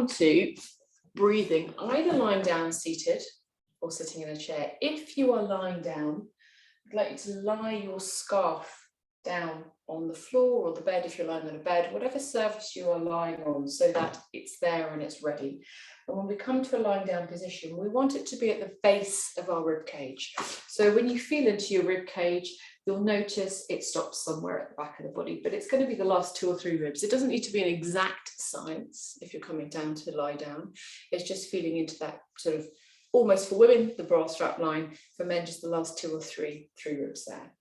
come to breathing, either lying down seated or sitting in a chair. If you are lying down, I'd like you to lie your scarf down on the floor or the bed if you're lying on a bed, whatever surface you are lying on, so that it's there and it's ready. And when we come to a lying down position, we want it to be at the base of our rib cage. So when you feel into your rib cage, you'll notice it stops somewhere at the back of the body, but it's going to be the last 2 or 3 ribs. It doesn't need to be an exact science if you're coming down to lie down. It's just feeling into that sort of, almost for women, the bra strap line, for men, just the last 2 or 3 ribs there.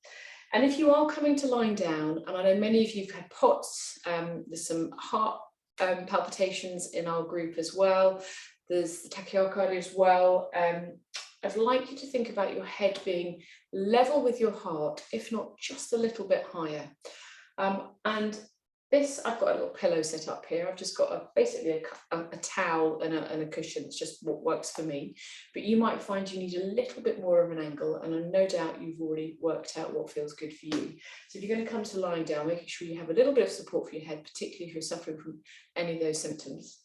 And if you are coming to lying down, and I know many of you have had POTS, there's some heart palpitations in our group as well, there's the tachycardia as well. I'd like you to think about your head being level with your heart, if not just a little bit higher. And this, I've got a little pillow set up here. I've just got basically a towel and a cushion. It's just what works for me. But you might find you need a little bit more of an angle, and no doubt you've already worked out what feels good for you. So if you're going to come to lying down, making sure you have a little bit of support for your head, particularly if you're suffering from any of those symptoms.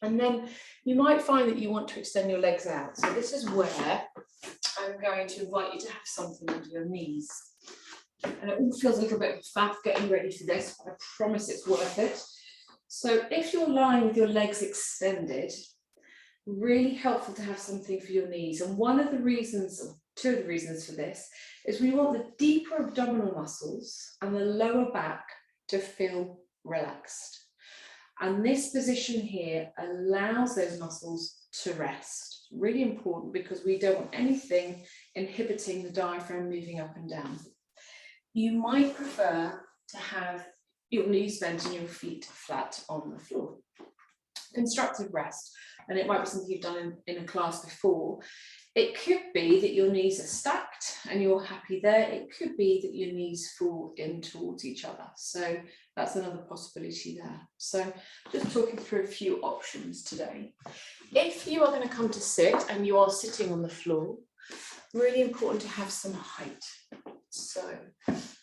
And then you might find that you want to extend your legs out. So this is where I'm going to invite you to have something under your knees. And it all feels a little bit faff getting ready for this, but I promise it's worth it. So if you're lying with your legs extended, really helpful to have something for your knees. And one of the reasons, or 2 of the reasons for this, is we want the deeper abdominal muscles and the lower back to feel relaxed. And this position here allows those muscles to rest. Really important, because we don't want anything inhibiting the diaphragm moving up and down. You might prefer to have your knees bent and your feet flat on the floor. Constructive rest, and it might be something you've done in a class before. It could be that your knees are stacked and you're happy there. It could be that your knees fall in towards each other. So that's another possibility there. So just talking through a few options today. If you are going to come to sit and you are sitting on the floor, really important to have some height. So,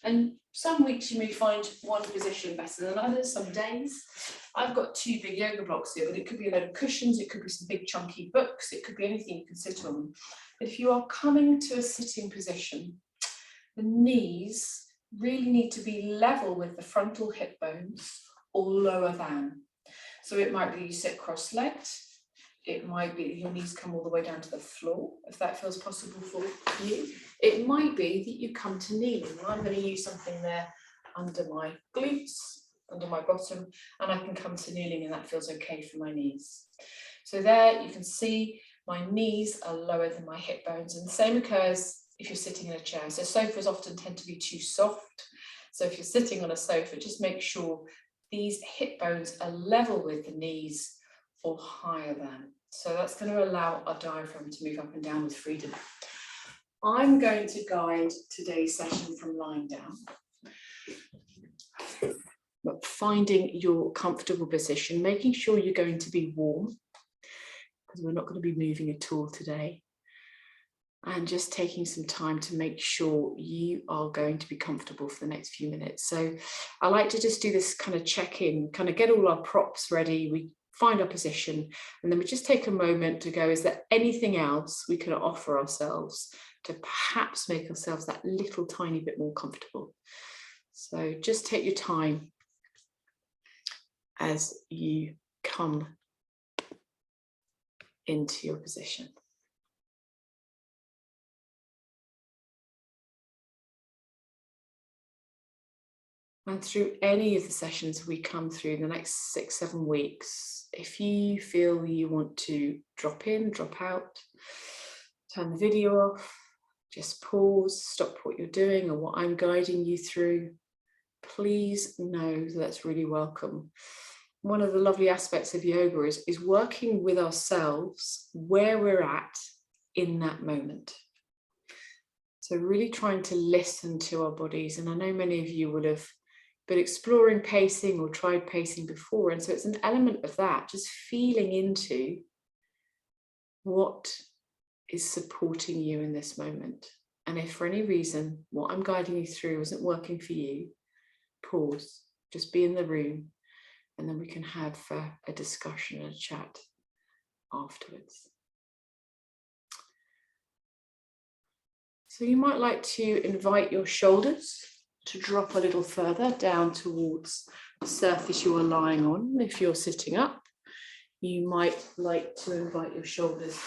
and some weeks you may find one position better than others, some days. I've got 2 big yoga blocks here, but it could be a load of cushions, it could be some big chunky books, it could be anything you can sit on. But if you are coming to a sitting position, the knees really need to be level with the frontal hip bones or lower than. So it might be you sit cross-legged, it might be your knees come all the way down to the floor, if that feels possible for you. It might be that you come to kneeling. I'm going to use something there under my glutes, under my bottom, and I can come to kneeling, and that feels okay for my knees. So there you can see my knees are lower than my hip bones, and the same occurs if you're sitting in a chair. So sofas often tend to be too soft. So if you're sitting on a sofa, just make sure these hip bones are level with the knees or higher than. So that's going to allow our diaphragm to move up and down with freedom. I'm going to guide today's session from lying down, but finding your comfortable position, making sure you're going to be warm, because we're not going to be moving at all today, and just taking some time to make sure you are going to be comfortable for the next few minutes. So I like to just do this kind of check-in, kind of get all our props ready, we find our position, and then we just take a moment to go, is there anything else we can offer ourselves to perhaps make ourselves that little tiny bit more comfortable? So just take your time as you come into your position. And through any of the sessions we come through the next 6-7 weeks, if you feel you want to drop in, drop out, turn the video off, just pause, stop what you're doing or what I'm guiding you through, please know that's really welcome. One of the lovely aspects of yoga is working with ourselves where we're at in that moment. So really trying to listen to our bodies. And I know many of you would have been exploring pacing or tried pacing before. And so it's an element of that, just feeling into what is supporting you in this moment. And if for any reason what I'm guiding you through isn't working for you, pause, just be in the room and then we can have a discussion and a chat afterwards. So you might like to invite your shoulders to drop a little further down towards the surface you are lying on. If you're sitting up, you might like to invite your shoulders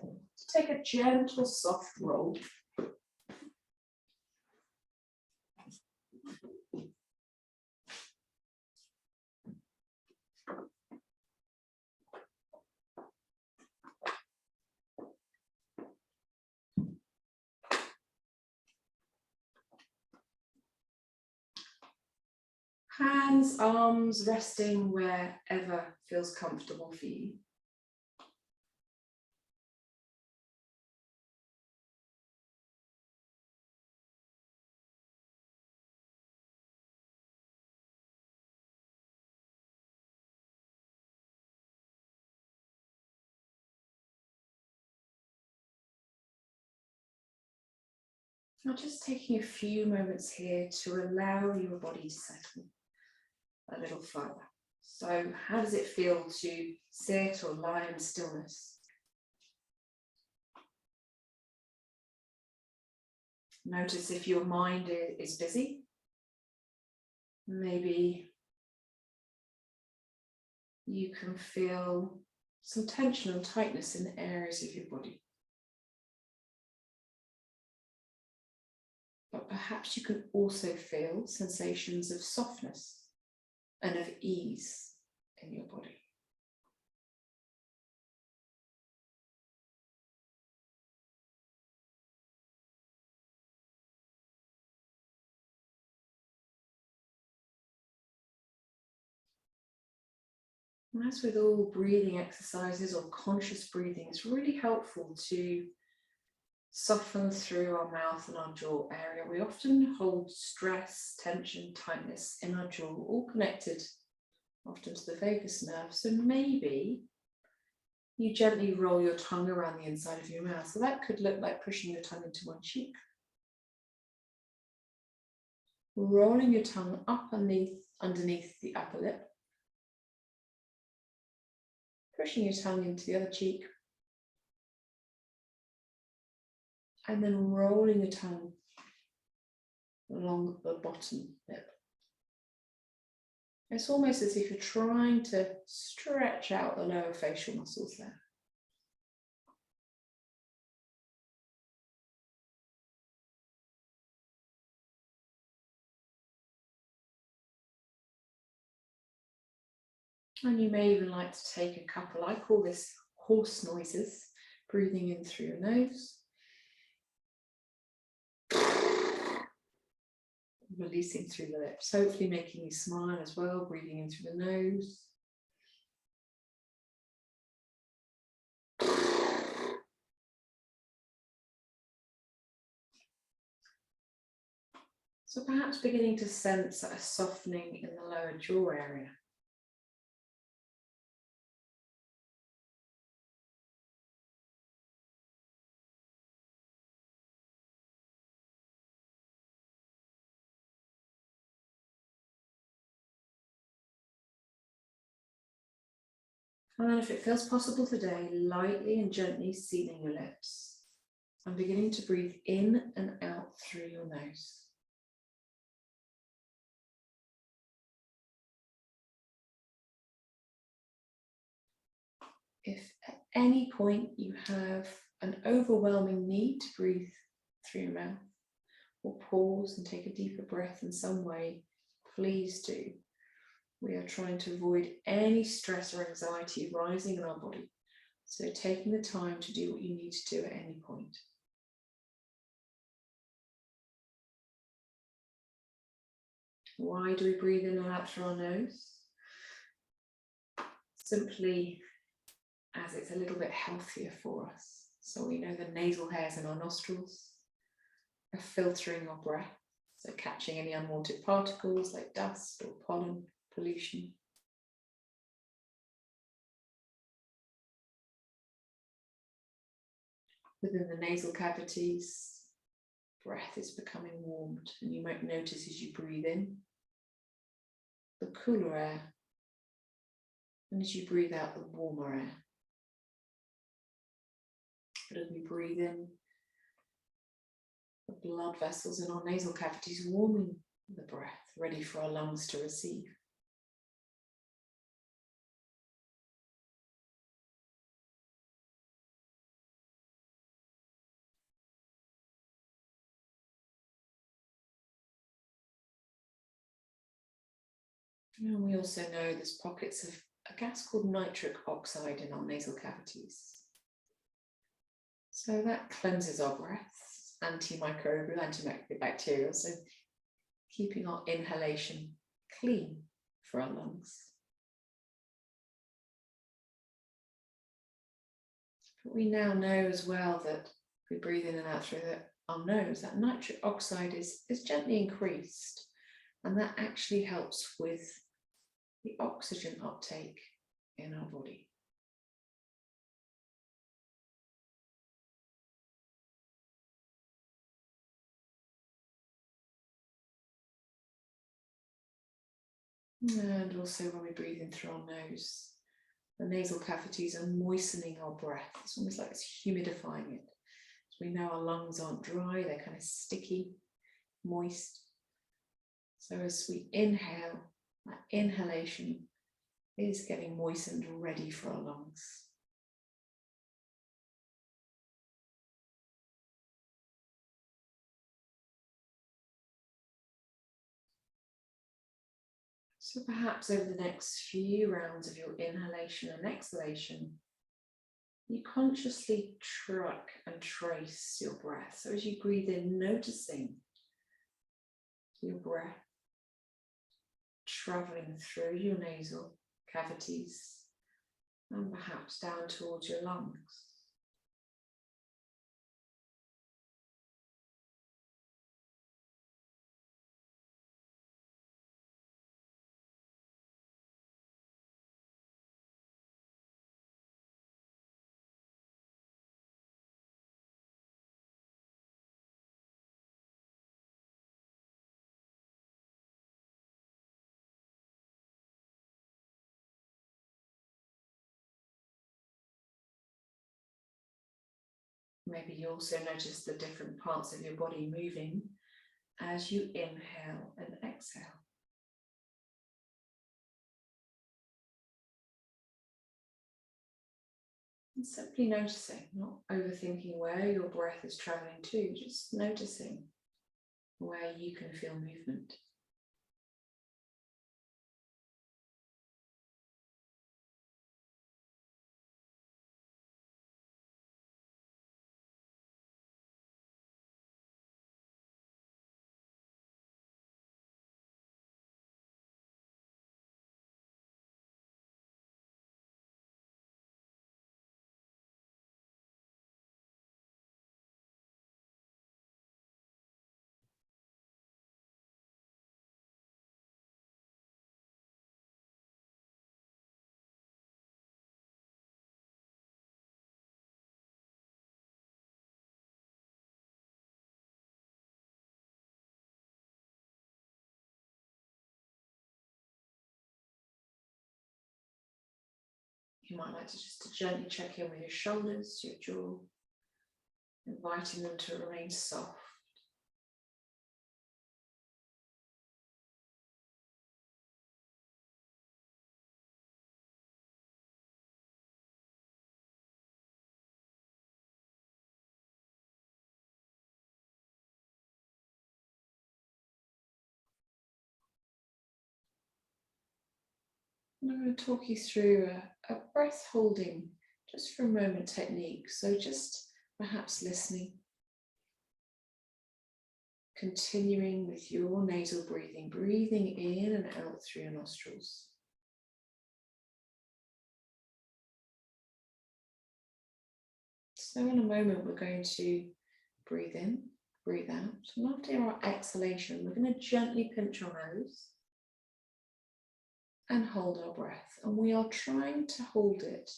to take a gentle, soft roll. Hands, arms resting wherever feels comfortable for you. Now just taking a few moments here to allow your body to settle a little further. So how does it feel to sit or lie in stillness? Notice if your mind is busy. Maybe you can feel some tension and tightness in the areas of your body. But perhaps you can also feel sensations of softness and of ease in your body. And as with all breathing exercises or conscious breathing, it's really helpful to soften through our mouth and our jaw area. We often hold stress, tension, tightness in our jaw, all connected often to the vagus nerve. So maybe you gently roll your tongue around the inside of your mouth. So that could look like pushing your tongue into one cheek. Rolling your tongue up underneath the upper lip. Pushing your tongue into the other cheek. And then rolling your tongue along the bottom lip. It's almost as if you're trying to stretch out the lower facial muscles there. And you may even like to take a couple, I call this horse noises, breathing in through your nose. Releasing through the lips, hopefully making you smile as well, breathing in through the nose. So perhaps beginning to sense a softening in the lower jaw area. And then if it feels possible today, lightly and gently sealing your lips and beginning to breathe in and out through your nose. If at any point you have an overwhelming need to breathe through your mouth, or pause and take a deeper breath in some way, please do. We are trying to avoid any stress or anxiety rising in our body. So taking the time to do what you need to do at any point. Why do we breathe in and out through our nose? Simply as it's a little bit healthier for us. So we know the nasal hairs in our nostrils are filtering our breath, so catching any unwanted particles like dust or pollen, pollution. Within the nasal cavities, breath is becoming warmed, and you might notice as you breathe in, the cooler air And as you breathe out the warmer air. But as we breathe in, the blood vessels in our nasal cavities warming the breath, ready for our lungs to receive. And we also know there's pockets of a gas called nitric oxide in our nasal cavities. So that cleanses our breath, antimicrobial, antibacterial, so keeping our inhalation clean for our lungs. But we now know as well that if we breathe in and out through our nose, that nitric oxide is gently increased, and that actually helps with the oxygen uptake in our body. And also when we breathe in through our nose, the nasal cavities are moistening our breath. It's almost like it's humidifying it. So we know our lungs aren't dry, they're kind of sticky, moist. So as we inhale, that inhalation is getting moistened, ready for our lungs. So perhaps over the next few rounds of your inhalation and exhalation, you consciously track and trace your breath. So as you breathe in, noticing your breath traveling through your nasal cavities and perhaps down towards your lungs. Maybe you also notice the different parts of your body moving as you inhale and exhale. And simply noticing, not overthinking where your breath is traveling to, just noticing where you can feel movement. You might like to just gently check in with your shoulders, your jaw, inviting them to remain soft. And I'm going to talk you through a breath holding, just for a moment technique. So just perhaps listening, continuing with your nasal breathing, breathing in and out through your nostrils. So in a moment, we're going to breathe in, breathe out. And after our exhalation, we're going to gently pinch our nose and hold our breath. And we are trying to hold it,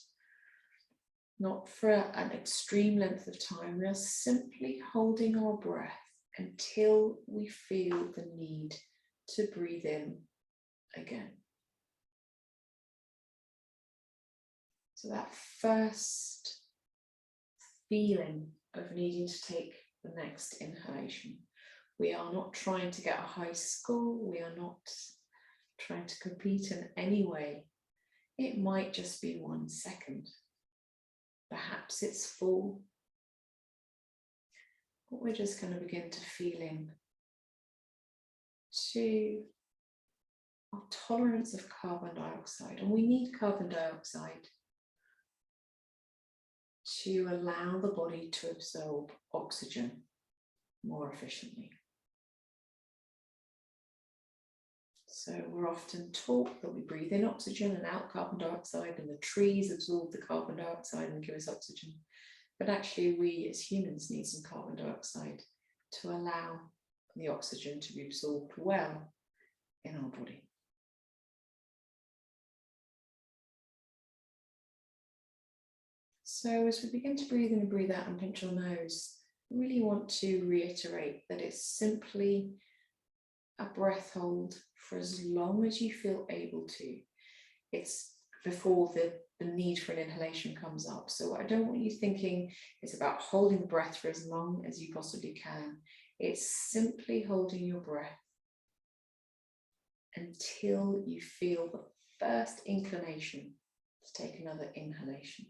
not for an extreme length of time. We are simply holding our breath until we feel the need to breathe in again. So that first feeling of needing to take the next inhalation. We are not trying to get a high score. We are not trying to compete in any way. It might just be 1 second. Perhaps it's 4. But we're just going to begin to feel into our tolerance of carbon dioxide. And we need carbon dioxide to allow the body to absorb oxygen more efficiently. So we're often taught that we breathe in oxygen and out carbon dioxide, and the trees absorb the carbon dioxide and give us oxygen. But actually we as humans need some carbon dioxide to allow the oxygen to be absorbed well in our body. So as we begin to breathe in and breathe out and pinch our nose, I really want to reiterate that it's simply a breath hold for as long as you feel able to. It's before the need for an inhalation comes up. So I don't want you thinking it's about holding the breath for as long as you possibly can. It's simply holding your breath until you feel the first inclination to take another inhalation.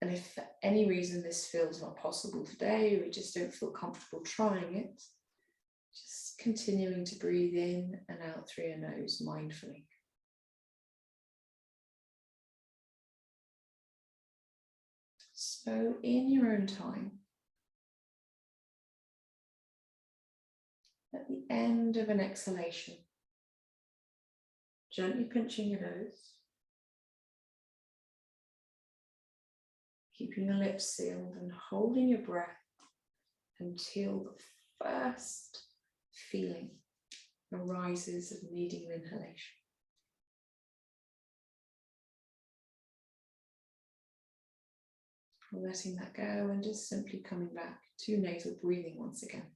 And if for any reason this feels not possible today, or you just don't feel comfortable trying it, just continuing to breathe in and out through your nose mindfully. So in your own time, at the end of an exhalation, gently pinching your nose, keeping your lips sealed and holding your breath until the first feeling arises of needing an inhalation. Letting that go and just simply coming back to nasal breathing once again.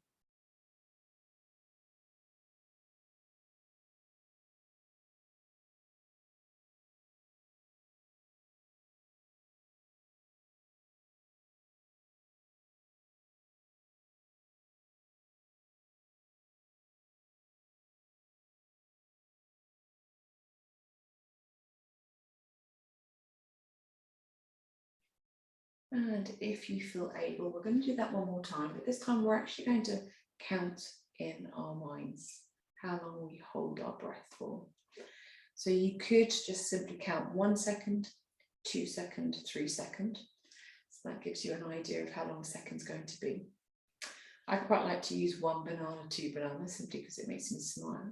And if you feel able, we're going to do that one more time, but this time we're actually going to count in our minds how long we hold our breath for. So you could just simply count 1 second, 2 seconds, 3 seconds. So that gives you an idea of how long a second's going to be. I quite like to use 1 banana, 2 bananas, simply because it makes me smile.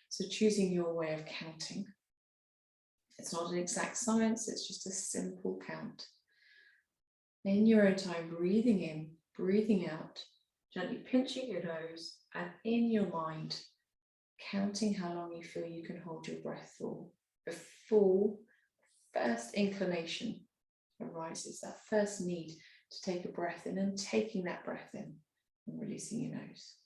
So choosing your way of counting. It's not an exact science, it's just a simple count. In your own time, breathing in, breathing out, gently pinching your nose, and in your mind, counting how long you feel you can hold your breath for before first inclination arises, that first need to take a breath in, and taking that breath in and releasing your nose.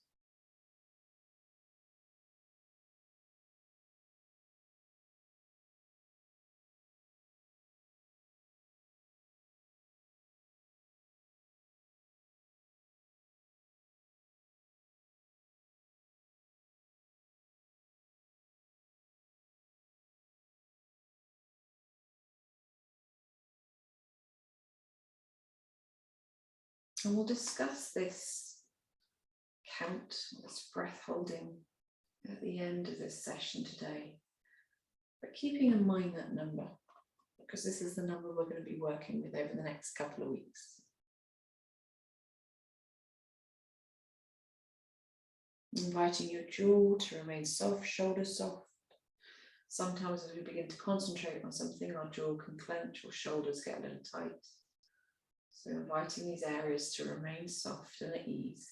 And we'll discuss this count, this breath holding at the end of this session today, but keeping in mind that number, because this is the number we're going to be working with over the next couple of weeks. Inviting your jaw to remain soft, shoulders soft. Sometimes as we begin to concentrate on something, our jaw can clench or shoulders get a little tight. So inviting these areas to remain soft and at ease.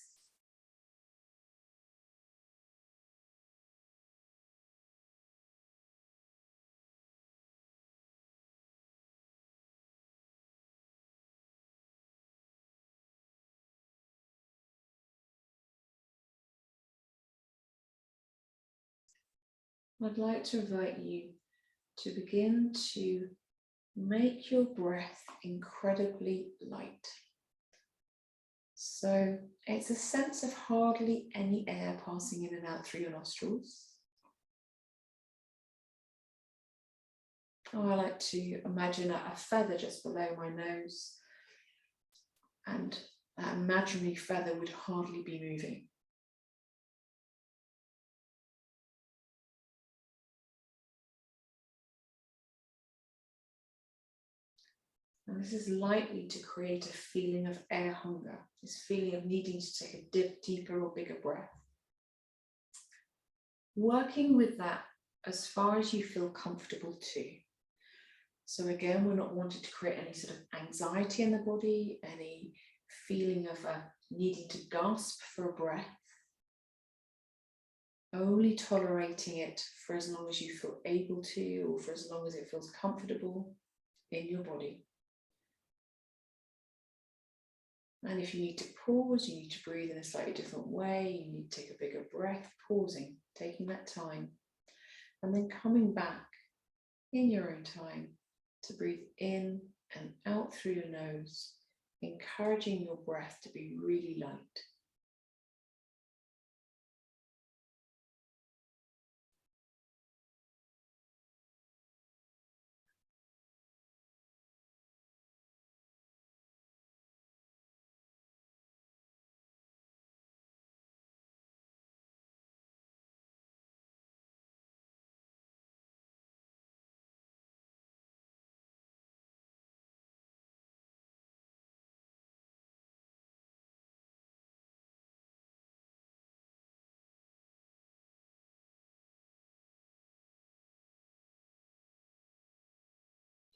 I'd like to invite you to begin to make your breath incredibly light. So it's a sense of hardly any air passing in and out through your nostrils. I like to imagine a feather just below my nose, and that imaginary feather would hardly be moving. And this is likely to create a feeling of air hunger, this feeling of needing to take a deeper or bigger breath. Working with that as far as you feel comfortable too. So again, we're not wanting to create any sort of anxiety in the body, any feeling of needing to gasp for a breath. Only tolerating it for as long as you feel able to, or for as long as it feels comfortable in your body. And if you need to pause, you need to breathe in a slightly different way, you need to take a bigger breath, pausing, taking that time, and then coming back in your own time to breathe in and out through your nose, encouraging your breath to be really light.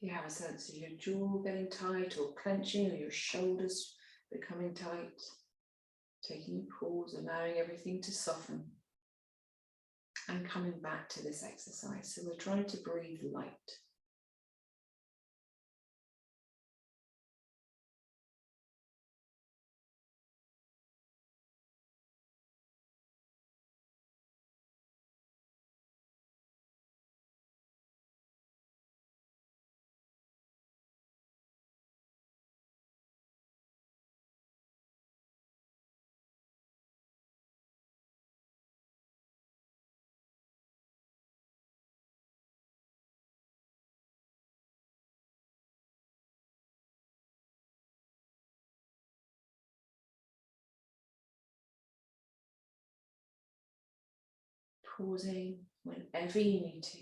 You have a sense of your jaw getting tight or clenching, or your shoulders becoming tight. Taking a pause, allowing everything to soften, and coming back to this exercise. So we're trying to breathe light. Pausing whenever you need to.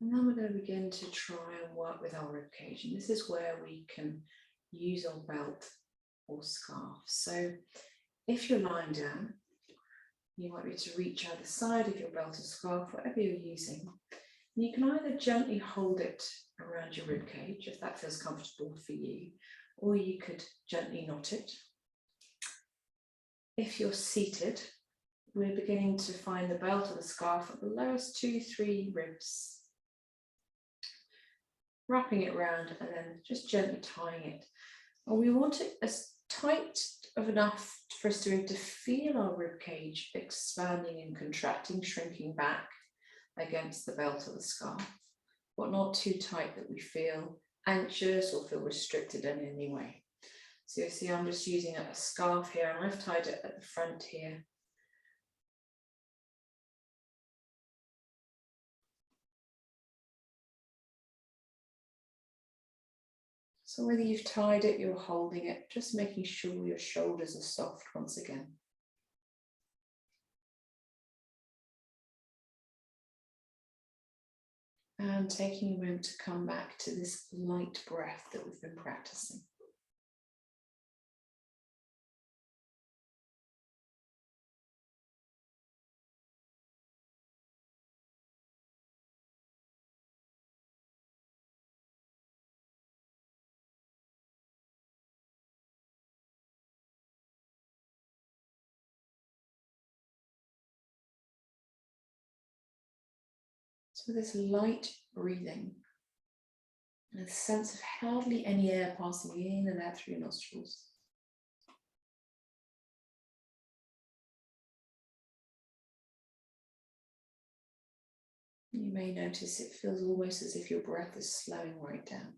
And then we're going to begin to try and work with our ribcage. And this is where we can use our belt or scarf. So if you're lying down, you might be able to reach either side of your belt or scarf, whatever you're using. You can either gently hold it around your ribcage, if that feels comfortable for you, or you could gently knot it. If you're seated, we're beginning to find the belt or the scarf at the lowest 2-3 ribs. Wrapping it around and then just gently tying it. And we want it as tight of enough for us to be able to feel our ribcage expanding and contracting, shrinking back against the belt or the scarf, but not too tight that we feel anxious or feel restricted in any way. So you see I'm just using a scarf here, and I've tied it at the front here. So whether you've tied it, you're holding it, just making sure your shoulders are soft once again. And taking a moment to come back to this light breath that we've been practicing. So this light breathing and a sense of hardly any air passing in and out through your nostrils. You may notice it feels almost as if your breath is slowing right down.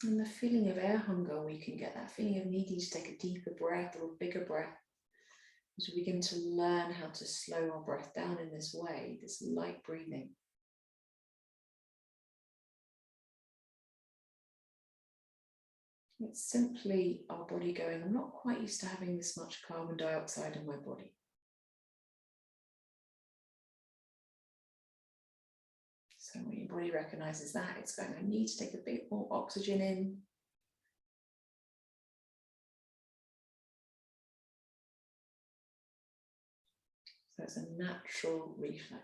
And the feeling of air hunger, we can get that feeling of needing to take a deeper breath or a bigger breath as we begin to learn how to slow our breath down in this way, this light breathing. It's simply our body going, I'm not quite used to having this much carbon dioxide in my body. So when your body recognizes that, it's going, I need to take a bit more oxygen in. So it's a natural reflex.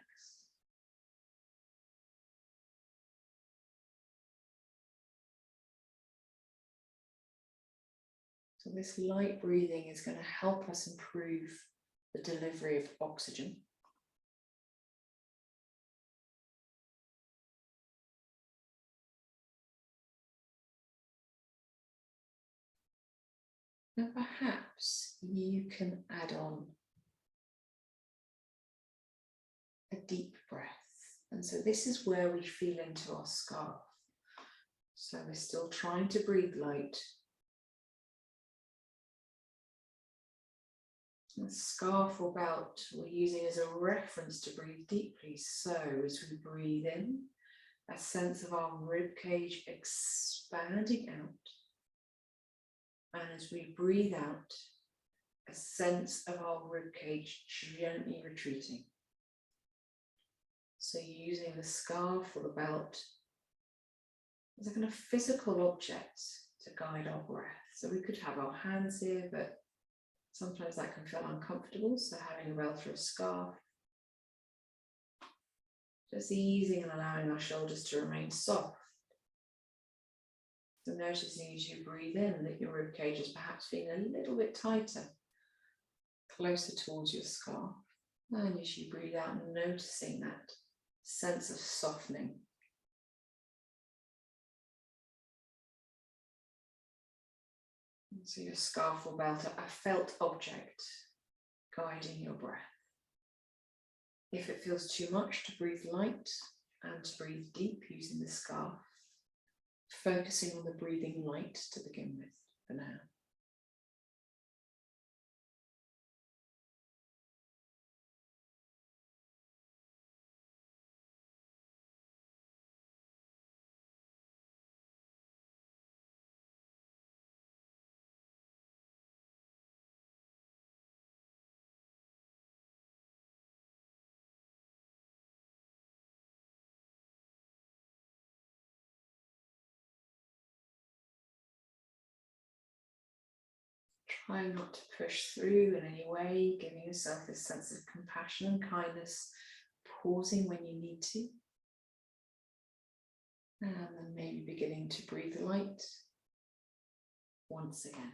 So this light breathing is going to help us improve the delivery of oxygen. Now perhaps you can add on a deep breath. And so this is where we feel into our scarf. So we're still trying to breathe light. The scarf or belt we're using as a reference to breathe deeply. So as we breathe in, a sense of our rib cage expanding out. And as we breathe out, a sense of our rib cage gently retreating. So using the scarf or the belt as a kind of physical object to guide our breath. So we could have our hands here, but sometimes that can feel uncomfortable. So having a belt or a scarf, just easing and allowing our shoulders to remain soft. So noticing as you breathe in that your rib cage is perhaps feeling a little bit tighter, closer towards your scarf. And as you breathe out, noticing that sense of softening. And so your scarf or belt, a felt object guiding your breath. If it feels too much to breathe light and to breathe deep using the scarf, focusing on the breathing light to begin with for now. Try not to push through in any way, giving yourself this sense of compassion and kindness, pausing when you need to. And then maybe beginning to breathe light once again.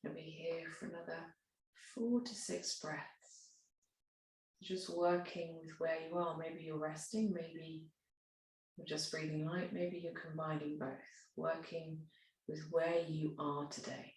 You'll be here for another 4 to 6 breaths. Just working with where you are. Maybe you're resting, maybe you're just breathing light, maybe you're combining both. Working with where you are today.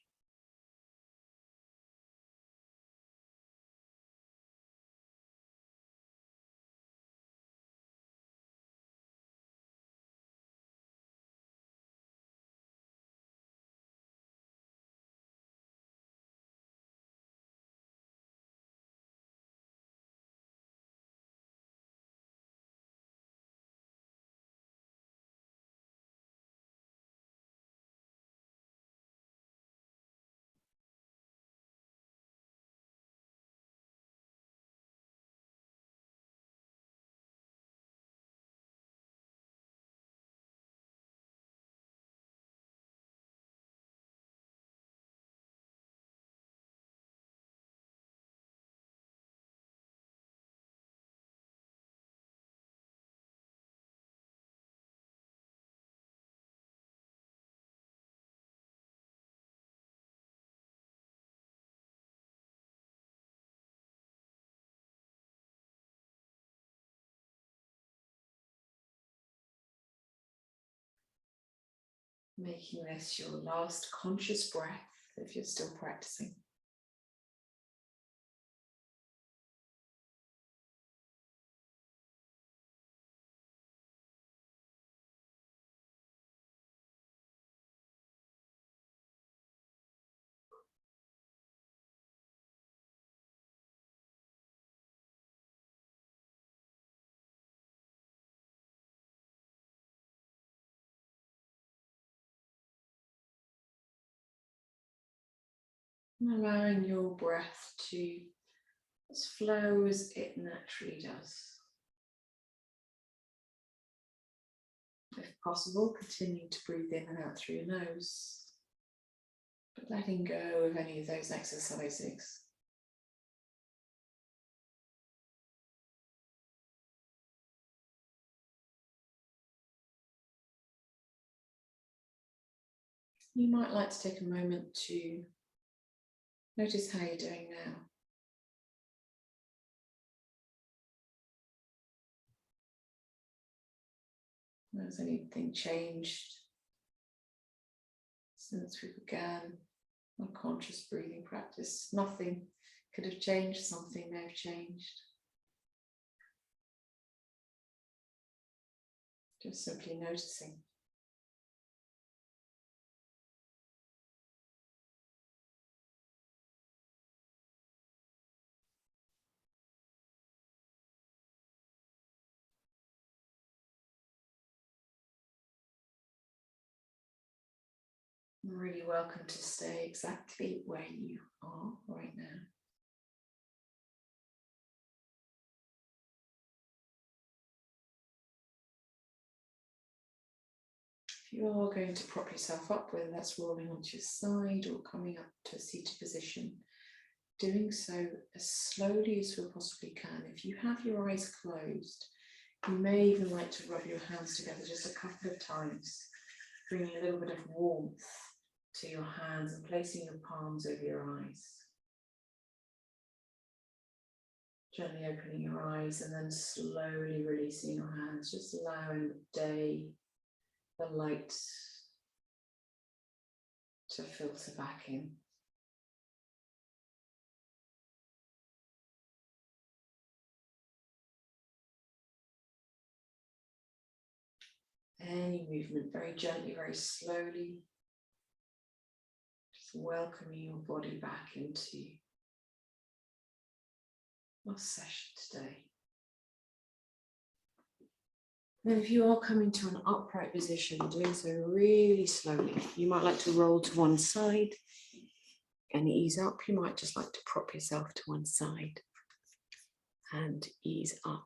Making this your last conscious breath if you're still practicing. And allowing your breath to just flow as it naturally does. If possible, continue to breathe in and out through your nose, but letting go of any of those exercises. You might like to take a moment to notice how you're doing now. Has anything changed since we began our conscious breathing practice? Nothing could have changed, something may have changed. Just simply noticing. You're really welcome to stay exactly where you are right now. If you are going to prop yourself up, whether that's rolling onto your side or coming up to a seated position, doing so as slowly as you possibly can. If you have your eyes closed, you may even like to rub your hands together just a couple of times, bringing a little bit of warmth to your hands and placing your palms over your eyes. Gently opening your eyes and then slowly releasing your hands, just allowing the day, the light to filter back in. Any movement, very gently, very slowly, just welcoming your body back into our session today. Then if you are coming to an upright position, doing so really slowly, you might like to roll to one side and ease up. You might just like to prop yourself to one side and ease up.